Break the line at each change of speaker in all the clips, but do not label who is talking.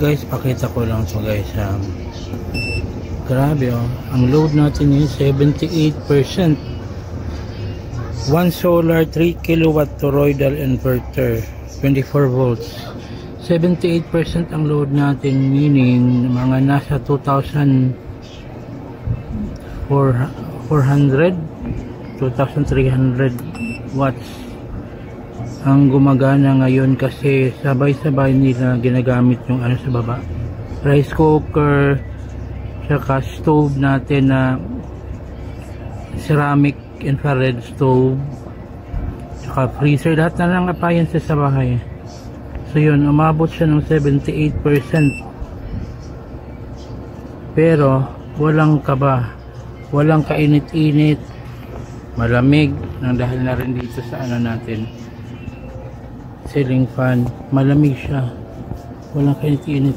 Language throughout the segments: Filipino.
guys, pakita ko lang to guys. Grabe oh, ang load natin is 78%. One solar 3 kilowatt toroidal inverter, 24 volts. 78% ang load natin, meaning mga nasa 2,400 2,300 watts ang gumagana ngayon, kasi sabay-sabay nila ginagamit yung ano sa baba, rice cooker, saka stove natin na ceramic infrared stove, saka freezer, lahat na lang appliances sa bahay. So yun, umabot siya ng 78%, pero walang kaba, walang kainit-init, malamig, nang dahil na rin dito sa ano natin, ceiling fan, malamig siya, walang kainit-init.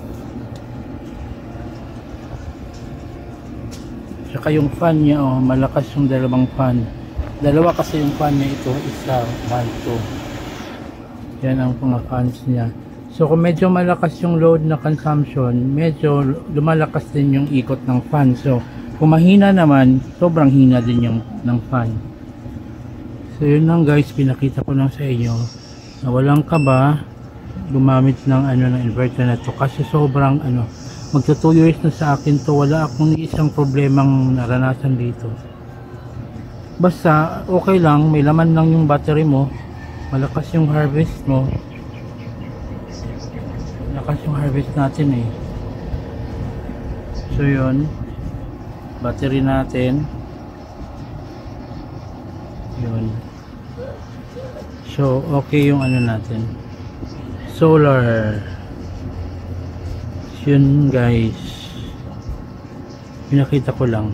Saka yung fan niya oh, malakas yung dalawang fan, dalawa kasi yung fan niya, ito isa, 1, 2, yan ang mga fans niya. So kung medyo malakas yung load na consumption, medyo lumalakas din yung ikot ng fan. So kung mahina naman, sobrang hina din yung ng fan. So yun lang guys, pinakita ko lang sa inyo na walang kaba gumamit ng ano, ng inverter na to, kasi sobrang ano, magto 2 years na sa akin to, wala akong isang problemang naranasan dito. Basta okay lang, may laman lang yung battery mo, malakas yung harvest mo, malakas yung harvest natin eh. So yun, battery natin yun. So okay yung ano natin, solar. Yun guys, pinakita ko lang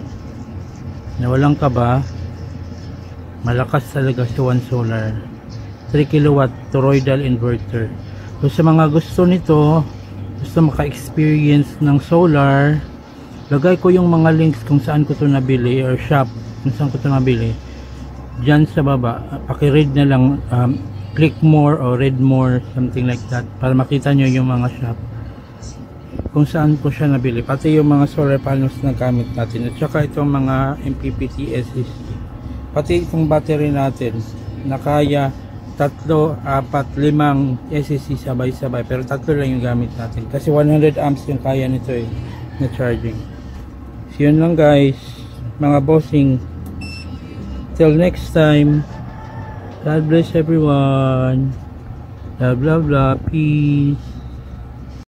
na walang kaba, malakas talaga si One Solar 3 kilowatt toroidal inverter. So sa mga gusto nito, gusto maka-experience ng solar, lagay ko yung mga links kung saan ko to nabili, or shop kung saan ko to nabili dyan sa baba. Paki-read na lang, click more or read more, something like that, para makita nyo yung mga shop kung saan ko siya nabili, pati yung mga solar panels na gamit natin, at saka itong mga MPPT SSD, pati itong battery natin na kaya 3, 4, 5 SSD sabay-sabay, pero 3 lang yung gamit natin kasi 100 amps yung kaya nito eh, na charging. So yun lang guys mga bossing, till next time, God bless everyone, blah blah blah, peace.